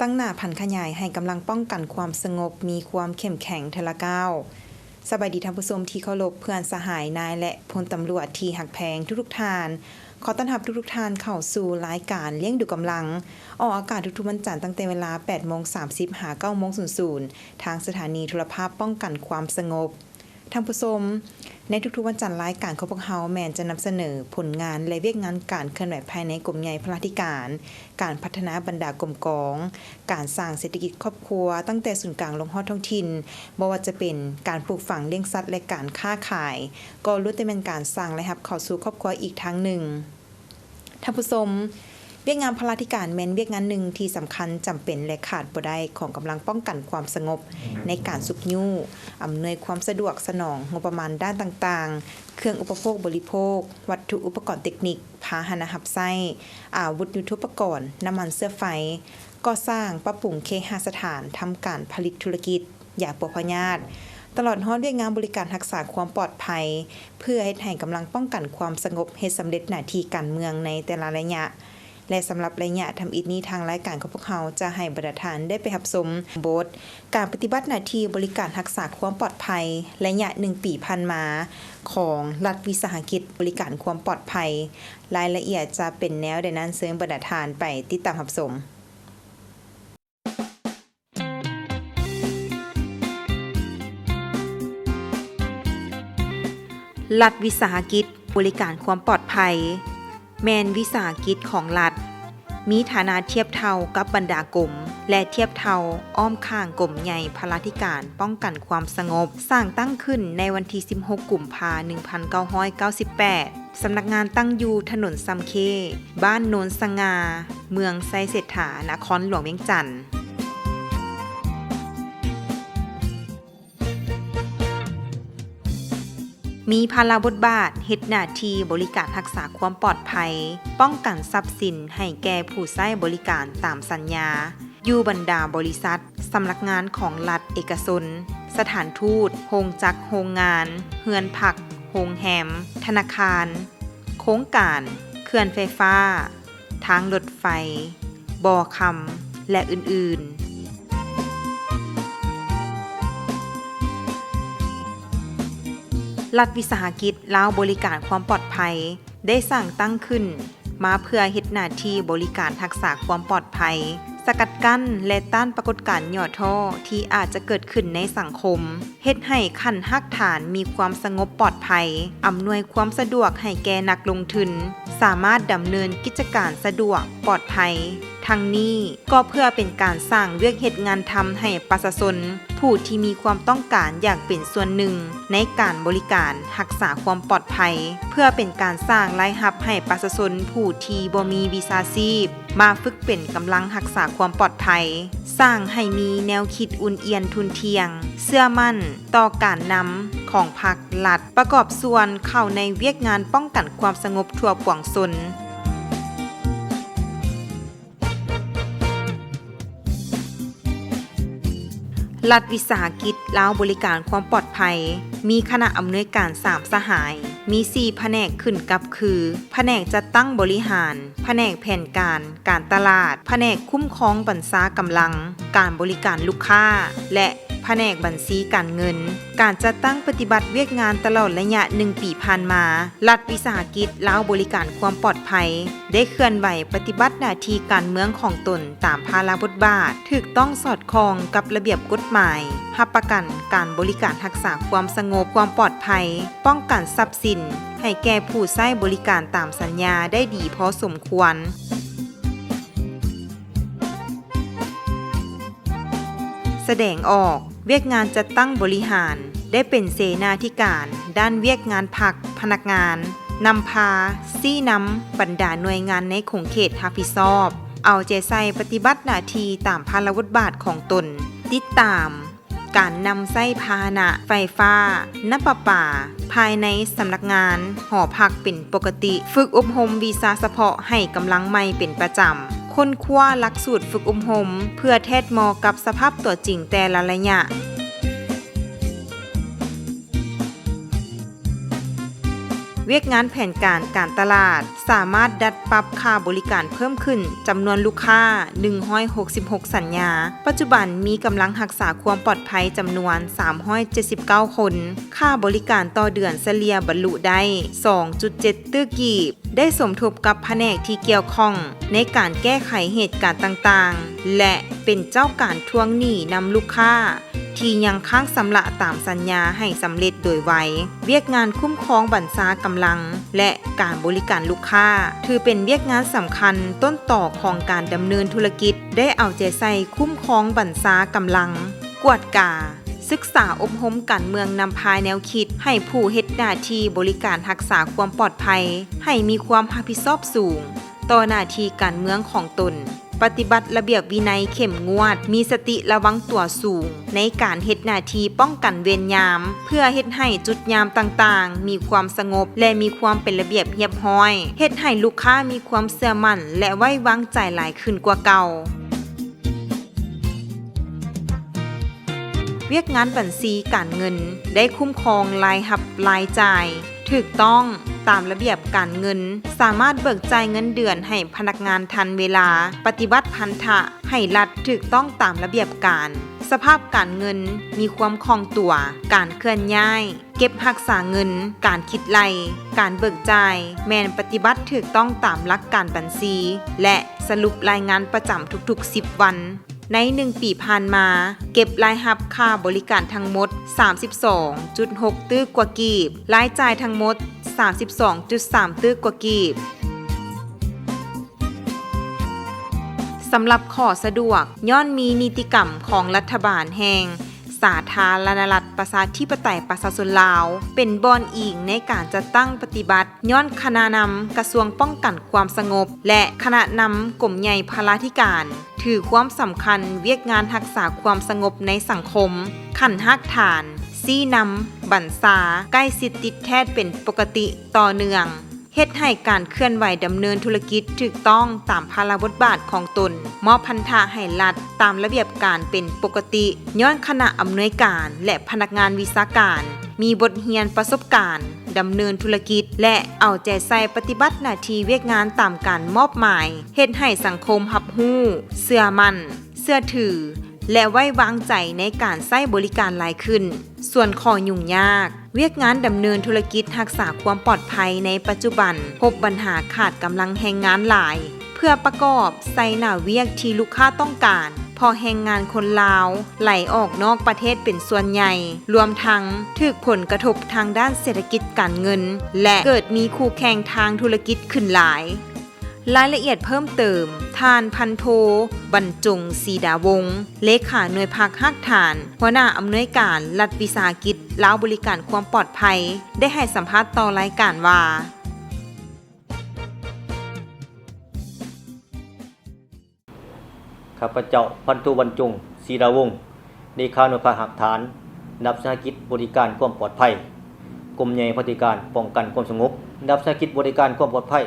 ตั้งหน้าพันขยายให้กำลังป้องกันความสงบมีความเข้มแข็งเทละก้าวสบายดีท่านผู้ชมที่เคารพเพื่อนสหายนายและพลตำรวจที่หักแพงทุกๆท่านขอต้อนรับทุกๆท่านเข้าสู่รายการเลี้ยงดูกำลังออกอากาศทุกๆวันจันทร์ตั้งแต่เวลา 8:30 น. หา 9:00 น. ทางสถานีโทรภาพป้องกันความสงบท่านผู้ชมในทุกๆวันจันทร์รายการของพวกเฮาแม่นจะนำเสนอผลงานและเวียกงานการเคลื่อนไหวภายในกรมใหญ่พระธิการการพัฒนาบรรดากรมกองการสร้างเศรษฐกิจครอบครัวตั้งแต่ศูนย์กลางลงฮอดท้องถิ่นบ่ว่าจะเป็นการปลูกฝังเลี้ยงสัตว์และการค้าขายก็ล้วนแต่เป็นการสร้างและรับเข้าสู่ครอบครัวอีกทางหนึ่งท่านผู้ชมเวียกงานพระธิการแม่นเวียกงานหนึ่งที่สำคัญจำเป็นและขาดบ่ได้ของกำลังป้องกันความสงบในการสุขยู่อำนวยความสะดวกสนองงบประมาณด้านต่างๆเครื่องอุปโภคบริโภควัตถุอุปกรณ์เทคนิคพาหนะหับไส้อาวุธยุทโธปกรณ์น้ำมันเสื้อไฟก่อสร้างปรับปรุงเคหสถานทำการผลิตธุรกิจยาปพยาธิตลอดฮอดเวียกงานบริการรักษาความปลอดภัยเพื่อให้กำลังป้องกันความสงบเฮ็ดสำเร็จหน้าที่การเมืองในแต่ละระยะและสำหรับระยะทำอิฐนี้ทางรายการของพวกเราจะให้บรรดาท่านได้ไปรับชมบทการปฏิบัติหน้าที่บริการรักษาความปลอดภัยระยะ1 ปีผ่านมาของรัฐวิสาหกิจบริการความปลอดภัยรายละเอียดจะเป็นแนวใดนั้นเชิญบรรดาท่านไปติดตามรับชมรัฐวิสาหกิจบริการความปลอดภัยแม่นวิสาหกิจของรัฐมีฐานะเทียบเท่ากับบรรดากรมและเทียบเท่าอ้อมข้างกรมใหญ่พระธิการป้องกันความสงบสร้างตั้งขึ้นในวันที่16 กุมภาพันธ์ 1998 สำนักงานตั้งอยู่ถนนซำเคบ้านโนนสง่าเมืองไซเศรษฐานครหลวงเวียงจันทน์มีภาระบทบาทเฮ็ดหน้าที่บริการรักษาความปลอดภัยป้องกันทรัพย์สินให้แก่ผู้ใช้บริการตามสัญญาอยู่บรรดาบริษัทสำนักงานของรัฐเอกชนสถานทูตโรงจักรโรงงานเฮือนพักโรงแรมธนาคารโครงการเขื่อนไฟฟ้าทางรถไฟบ่อคำและอื่นๆรัฐวิสาหกิจลาวบริการความปลอดภัยได้สร้างตั้งขึ้นมาเพื่อเฮ็ดหน้าที่บริการรักษาความปลอดภัยสกัดกั้นและต้านปรากฏการณ์ย่อท้อที่อาจจะเกิดขึ้นในสังคมเฮ็ดให้ขั้นรากฐานมีความสงบปลอดภัยอำนวยความสะดวกให้แก่นักลงทุนสามารถดำเนินกิจการสะดวกปลอดภัยทั้งนี้ก็เพื่อเป็นการสร้างเวียกเฮ็ดงานทำให้ประชาชนผู้ที่มีความต้องการอยากเป็นส่วนหนึ่งในการบริการรักษาความปลอดภัยเพื่อเป็นการสร้างรายรับให้ประชาชนผู้ที่บ่มีวิชาชีพมาฝึกเป็นกำลังรักษาความปลอดภัยสร้างให้มีแนวคิดอุ่นเอียนทุนเทียงเชื่อมั่นต่อการนำของภาครัฐประกอบส่วนเข้าในเวียกงานป้องกันความสงบทั่วปวงชนรัฐวิสาหกิจลาวบริการความปลอดภัยมีคณะอำนวยการ3สหายมี4แผนกขึ้นกับคือแผนกจัดตั้งบริหารแผนกแผนการตลาดแผนกคุ้มครองบรรษากำลังการบริการลูกค้าและแผนกบัญชีการเงินการจัดตั้งปฏิบัติเวียกงานตลอดระยะ1 ปีผ่านมารัฐวิสาหกิจลาวบริการความปลอดภัยได้เคลื่อนไหวปฏิบัติหน้าที่การเมืองของตนตามภาระบทบาทถูกต้องสอดคล้องกับระเบียบกฎหมายรับประกันการบริการรักษาความสงบความปลอดภัยป้องกันทรัพย์สินให้แก่ผู้ใช้บริการตามสัญญาได้ดีพอสมควรแสดงออกเวียกงานจัดตั้งบริหารได้เป็นเสนาธิการด้านเวียกงานพักพนักงานนำพาซี้นำบรรดาหน่วยงานในขงเขตรับผิดชอบเอาใจใส่ปฏิบัติหน้าที่ตามภาระบทบาทของตนติดตามการนำไส้พาหนะไฟฟ้าน้ำประปาภายในสำนักงานหอพักเป็นปกติฝึกอบรมวีซ่าเฉพาะให้กำลังใหม่เป็นประจำค้นคว้าหลักสูตรฝึกอบรมเพื่อแทดเหมาะกับสภาพตัวจริงแต่ละระยะ วียกงานแผนการตลาดสามารถดัดปรับค่าบริการเพิ่มขึ้นจำนวนลูกค้า166สัญญาปัจจุบันมีกำลังรักษาความปลอดภัยจำนวน379คนค่าบริการต่อเดือนเฉลี่ยบรรลุได้ 2.7 ตื้อกีบได้สมทบกับแผนกที่เกี่ยวข้องในการแก้ไขเหตุการณ์ต่างๆและเป็นเจ้าการทวงหนี้นำลูกค้าที่ยังค้างชำระตามสัญญาให้สำเร็จโดยไวเวียกงานคุ้มครองบรรษากำลังและการบริการลูกค้าถือเป็นเวียกงานสำคัญต้นต่อของการดำเนินธุรกิจได้เอาใจใส่คุ้มครองบรรษากำลังกวดกาศึกษาอบรมการเมืองนำพาแนวคิดให้ผู้เฮ็ดหน้าที่บริการรักษาความปลอดภัยให้มีความรับผิดชอบสูงต่อหน้าที่การเมืองของตนปฏิบัติระเบียบวินัยเข้มงวดมีสติระวังตัวสูงในการเฮ็ดหน้าที่ป้องกันเวรยามเพื่อเฮ็ดให้จุดยามต่างๆมีความสงบและมีความเป็นระเบียบเรียบร้อยเฮ็ดให้ลูกค้ามีความเชื่อมั่นและไว้วางใจหลายขึ้นกว่าเก่าเวียกงานบัญชีการเงินได้คุ้มครองรายรับรายจ่ายถูกต้องตามระเบียบการเงินสามารถเบิกจ่ายเงินเดือนให้พนักงานทันเวลาปฏิบัติพันธะให้รัฐถูกต้องตามระเบียบการสภาพการเงินมีความคล่องตัวการเคลื่อนย้ายเก็บรักษาเงินการคิดไล่การเบิกจ่ายแม่นปฏิบัติถูกต้องตามหลักการบัญชีและสรุปรายงานประจำทุกๆ10วันใน1ปีผ่านมาเก็บรายรับค่าบริการทั้งหมด 32.6 ตื้อกว่ากีบรายจ่ายทั้งหมด 32.3 ตื้อกว่ากีบสำหรับข้อสะดวกย้อนมีนิติกรรมของรัฐบาลแห่งสาธารณรัฐประชาธิปไตยประชาชนลาวเป็นบอนอิงในการจัดตั้งปฏิบัติย้อนคณะนำกระทรวงป้องกันความสงบและคณะนำกรมใหญ่พลาธิการถือความสำคัญเวียกงานรักษาความสงบในสังคมขันหักฐานซี่นำบรรษาใกล้สิทธิติดแทศเป็นปกติต่อเนื่องเฮ็ดให้การเคลื่อนไหวดำเนินธุรกิจถูกต้องตามภาระบทบาทของตนมอบพันธะให้รัฐตามระเบียบการเป็นปกติย้อนคณะอำนวยการและพนักงานวิชาการมีบทเรียนประสบการณ์ดำเนินธุรกิจและเอาใจใส่ปฏิบัติหน้าที่เวียกงานตามการมอบหมายเฮ็ดให้สังคมรับรู้เชื่อมั่นเชื่อถือและไว้วางใจในการใช้บริการหลายขึ้นส่วนข้อยุ่งยากเวียกงานดำเนินธุรกิจรักษาความปลอดภัยในปัจจุบันพบปัญหาขาดกำลังแรงงานหลายเพื่อประกอบใส่หน้าเวียกที่ลูกค้าต้องการพอแรงงานคนลาวไหลออกนอกประเทศเป็นส่วนใหญ่รวมทั้งถูกผลกระทบทางด้านเศรษฐกิจการเงินและเกิดมีคู่แข่งทางธุรกิจขึ้นหลายรายละเอียดเพิ่มเติมท่านพันโทบรรจงศรีดาวงศ์เลขาหน่วยภาคฮักฐานหัวหน้าอำนวยการรัฐวิสาหกิจลาวบริการความปลอดภัยได้ให้สัมภาษณ์ต่อรายการว่าข้าพเจ้าพันโทบรรจงศรีดาวงศ์เลขาหน่วยภาคฮักฐานรัฐวิสาหกิจบริการความปลอดภัยกรมใหญ่ปฏิการป้องกันความสงบรัฐวิสาหกิจบริการความปลอดภัย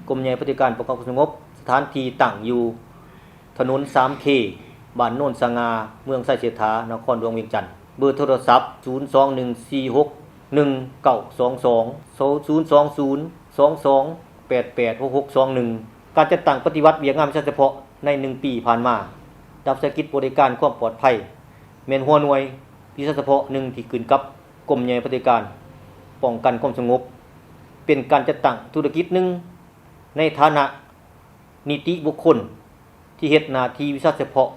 กรมใหญ่ปฏิการป้องกันความสงบสถานที่ตั้งอยู่ถนน 3K บ้านโน่นสง่าเมืองไส้เสถานครหลวงเวียงจันทน์เบอร์โทรศัพท์0214619022 การจัดตั้งปฏิบัติเวียกงานเฉพาะใน1ปีผ่านมารัฐวิสาหกิจบริการความปลอดภัยแม่นหัวหน่วยวิชาเฉพาะหนึ่งที่ขึ้นกับกรมใหญ่ปฏิการป้องกันความสงบเป็นการจัดตั้งธุรกิจหนึ่งในฐานะนิติบุคคลที่เฮ็ดหน้าที่วิชาเฉพาะ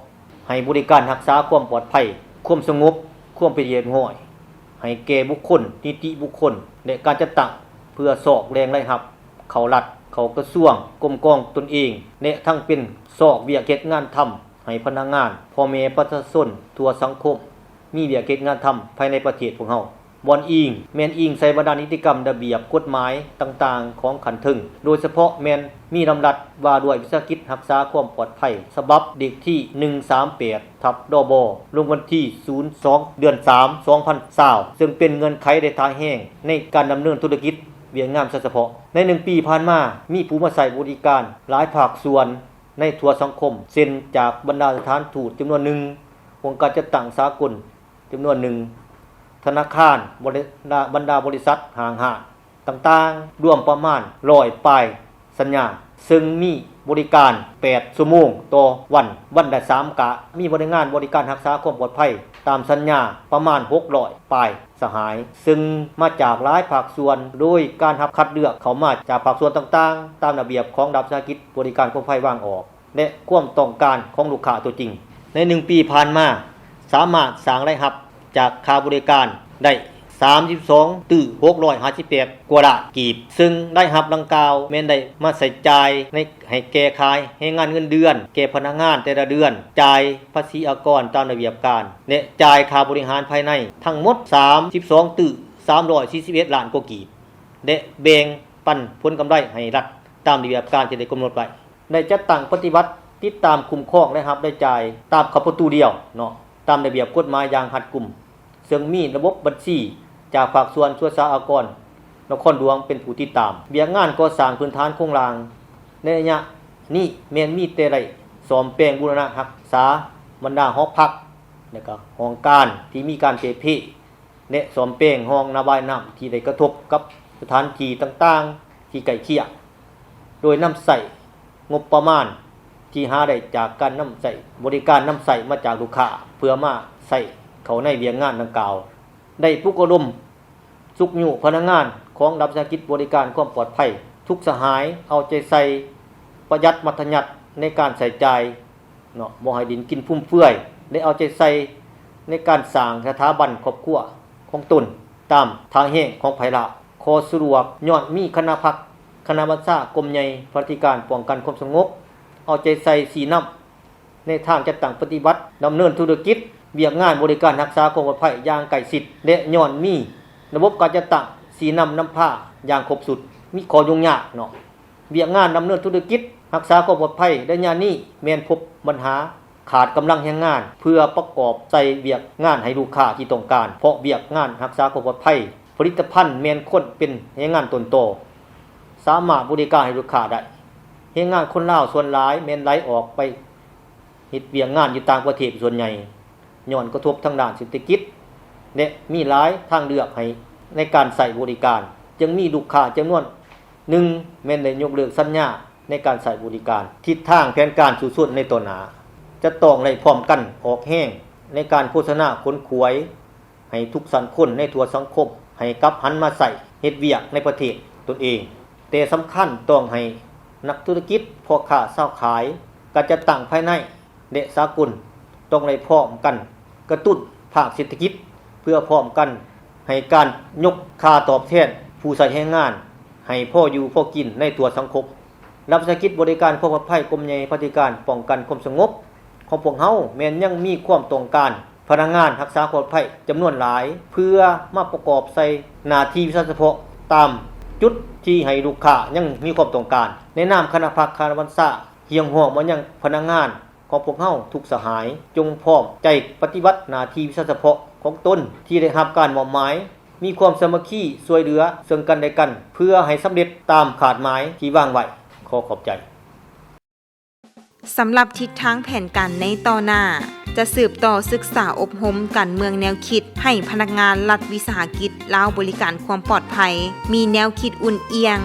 ให้บริการรักษาความปลอดภัยความสงบความเป็นเรียบร้อยให้แก่บุคคลนิติบุคคลและการจัดตั้งเพื่อสอกแรงรายรับเข้ารัฐเข้ากระทรวงกรมกองตนเองและทั้งเป็นสอกเวียกเฮ็ดงานทำให้พนักงานพ่อแม่ประชาชนทั่วสังคมมีเวียกเฮ็ดงานทำภายในประเทศของเฮาบอนอิงแม่นอิงใส่บรรดานิติกรรมระเบียบกฎหมายต่างๆของขันทึงโดยเฉพาะแม่นมีลำดับว่าด้วยวิสาหกิจรักษาความปลอดภัยฉบับเด็กที่138/ดบลงวันที่02เดือน3 2020ซึ่งเป็นเงื่อนไขในทางแห่งในการดำเนินธุรกิจเวียกงานเฉพาะใน1ปีผ่านมามีผู้มาใช้บริการหลายภาคส่วนในทั่วสังคมเช่นจากบรรดาสถานทูตจำนวนหนึ่งองค์การจัดตั้งสากลจำนวนหนึ่งธนาคารบรรดาบริษัทห้างห้าง ต่างๆรวมประมาณ100ป้ายสัญญาซึ่งมีบริการ8ชั่วโมงต่อวันละ3กะมีบริการรักษาความปลอดภัยตามสัญญาประมาณ600ป้ายสหายซึ่งมาจากหลายภาคส่วนโดยการรับคัดเลือกเข้ามาจากภาคส่วนต่างๆตามระเบียบของรัฐวิสาหกิจบริการความปลอดภัยวางออกและความต้องการของลูกค้าตัวจริงใน1ปีผ่านมาสามารถสร้างรายรับจากค่าบริการได้32,658 กว่าล้านกีบซึ่งได้รับดังกล่าวแม้นได้มาใส่จ่ายในให้แก่ขายให้งานเงินเดือนแก่พนักงานแต่ละเดือนจ่ายภาษีอากรตามระเบียบการและจ่ายค่าบริหารภายในทั้งหมด32,341 ล้านกว่ากีบและแบ่งปันผลกำไรให้รัฐตามระเบียบการที่ได้กำหนดไว้ได้จัดตั้งปฏิบัติติดตามคุ้มครองและรับได้จ่ายตามข้อประตูเดียวเนาะตามระเบียบกฎหมายอย่างรัดกุมซึ่งมีระบบบัญชีจากภาคส่วนสหกรณ์นครหลวงเป็นผู้ติดตามเบียกงานก่อสร้างพื้นฐานโครงสร้างในระยะนี้แม้นมีแต่ได้ซ่อมแปลงบูรณะรักษาบรรดาหอพักแล้วก็ห้องการที่มีการเทเพและซ่อมแปลงห้องระบายน้ำที่ได้กระทบกับสถานที่ต่างๆที่ใกล้เคียงโดยนำใส่งบประมาณที่หาได้จากการนำใส่บริการนำใส่มาจากลูกค้าเพื่อมาใส่เข้าในเวียงงานดังกล่าวได้ปลุกระดมสุขอยู่พนักงานของรัฐวิสาหกิจบริการความปลอดภัยทุกสหายเอาใจใส่ประหยัดมัธยัติในการใส่ใจเนาะบ่ให้ดินกินฟุ่มเฟือยได้เอาใจใส่ในการสร้างสถาบันครอบครัวของตนตามทางแห่งของไผละขอสรุปย้อนมีคณะพักคณะบัญชากรมใหญ่ปฏิการป้องกันความสงบเอาใจใส่สีน้ำในทางจัดตั้งปฏิบัติดำเนินธุรกิจเบียกงานบริการรักษาความปลอดภัยอย่างใกล้ชิดและย้อนมีระบบการจัดตั้งสีน้ำผ้าอย่างครบสุดมีข้อยุ่งยากเนาะเบียกงานดำเนินธุรกิจรักษาความปลอดภัยได้ยามนี้แม้นพบปัญหาขาดกำลังแรงงานเพื่อประกอบใส่เบียกงานให้ลูกค้าที่ต้องการเพราะเบียกงานรักษาความปลอดภัยผลิตภัณฑ์แม้นคนเป็นแรงงานตนโตสามารถบริการให้ลูกค้าได้แรงงานคนลาวส่วนหลายแม้นไหลออกไปเฮ็ดเบียกงานอยู่ต่างประเทศส่วนใหญ่ย้อนกระทบทางด้านเศรษฐกิจและมีหลายทางเลือกให้ในการใส่บริการจึงมีลูกค้าจำนวนหนึ่งแม้นได้ยกเลิกสัญญาในการใส่บริการทิศทางแผนการสู่สุดในต้นหน้าจะต้องได้พร้อมกันออกแห้งในการโฆษณาขนขวยให้ทุกสังคมในทั่วสังคมให้กลับหันมาใส่เฮ็ดเวียกในประเทศตนเองแต่สำคัญต้องให้นักธุรกิจพ่อค้าเช่าขายการจัดตั้งภายในและสากลต้องได้พร้อมกันกระตุ้นภาคเศรษฐกิจเพื่อพร้อมกันให้การยกค่าตอบแทนผู้ใช้แรงงานให้พ่ออยู่พ่อกินในตัวสังคมรัฐวิสาหกิจบริการความปลอดภัยกรมใหญ่ปฏิการป้องกันความสงบของพวกเฮาแม้นยังมีความต้องการพนักงานรักษาความปลอดภัยจำนวนหลายเพื่อมาประกอบใส่หน้าที่วิชาเฉพาะตามจุดที่ให้ลูกค้ายังมีความต้องการในนามคณะพักคณะบัญชาเฮียงห้องมายังพนักงานของพวกเฮาทุกสหายจงพร้อมใจปฏิบัติหน้าที่วิชาเฉพาะของตนที่ได้รับการมอบหมายมีความสามัคคีช่วยเหลือซึ่งกันและกันเพื่อให้สำเร็จตามขาดหมายที่วางไว้ขอขอบใจสำหรับทิศทางแผนการในต่อหน้าจะสืบต่อศึกษาอบรมการเมืองแนวคิดให้พนักงานรัฐวิสาหกิจลาวบริการความปลอดภัยมีแนวคิดอุ่นเอียง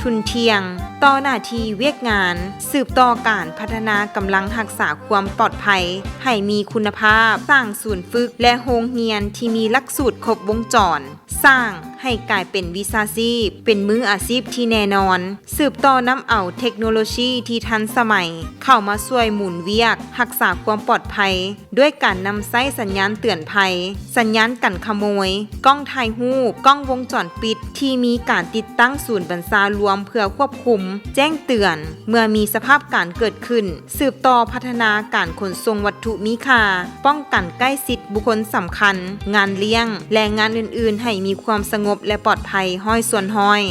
ทุนเทียงต่อหน้าที่เวียกงานสืบต่อการพัฒนากำลังรักษาความปลอดภัยให้มีคุณภาพสร้างศูนย์ฝึกและโรงเรียนที่มีหลักสูตรครบวงจรสร้างให้กลายเป็นวิชาชีพเป็นมืออาชีพที่แน่นอนสืบต่อนำเอาเทคโนโลยีที่ทันสมัยเข้ามาช่วยหมุนเวียกรักษาความปลอดภัยด้วยการนำใช้สัญญาณเตือนภัยสัญญาณกันขโมยกล้องถ่ายรูปกล้องวงจรปิดที่มีการติดตั้งศูนย์บัญชารวมเพื่อควบคุมแจ้งเตือนเมื่อมีสภาพการเกิดขึ้นสืบต่อพัฒนาการขนส่งวัตถุมีค่าป้องกันใกล้ชิดบุคคลสำคัญงานเลี้ยงและงานอื่นๆให้มีความสงบและปลอดภัยห้อยส่วนห้อย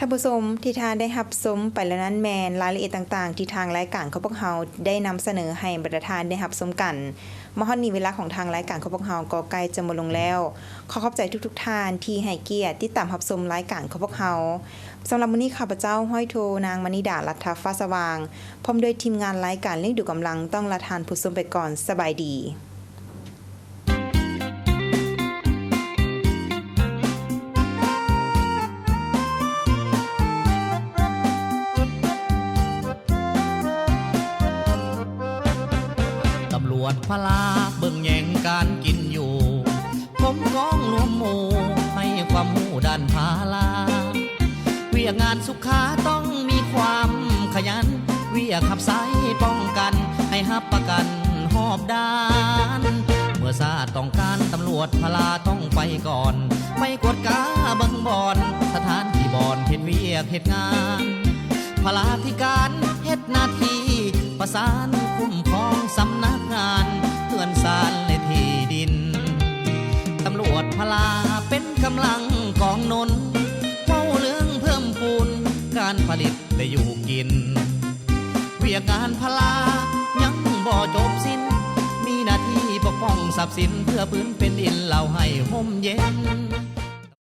ท่านผู้ชมที่ทานได้รับชมไปแล้วนั้นแมนรายละเอียดต่างๆที่ทางรายการของพวกเราได้นำเสนอให้บรรดาทานได้รับชมกันมาฮอดนี้เวลาของทางรายการของพวกเราก็ใกล้จะหมดลงแล้วขอขอบใจทุกๆท่านที่ให้เกียรติติดตามรับชมรายการของพวกเราสำหรับวันนี้ข้าพเจ้าห้อยโทนางมณีดาลัทธฟ้าสว่างพร้อมด้วยทีมงานรายการเลี้ยงดูกำลังต้องลาทานผู้ชมไปก่อนสบายดี จพลาเบิ่งแย่งการกินอยู่ผมกองรวมหมู่ให้ความรู้ด้านภาลาเวียงานสุขาต้องมีความขยันเวียขับไซป้องกันให้ฮับประกันหอบด้านเมื่อซาต้องการตำรวจพลาต้องไปก่อนไปกวดกาเบิ่งบอนสถานที่บอนเฮ็ดเวียกเฮ็ดงานพลาธิการเฮ็ดหน้าที่ประสานคุ้มครองสำนักงานเพื่อนสารในที่ดินตำรวจพลาเป็นกำลังกองนนเฝ้าเรื่องเพิ่มพูนการผลิตได้อยู่กินเวียกงานพลายังบ่จบสิ้นมีหน้าที่ปกป้องทรัพย์สินเพื่อพื้นเป็นดินเราให้ห่มเย็น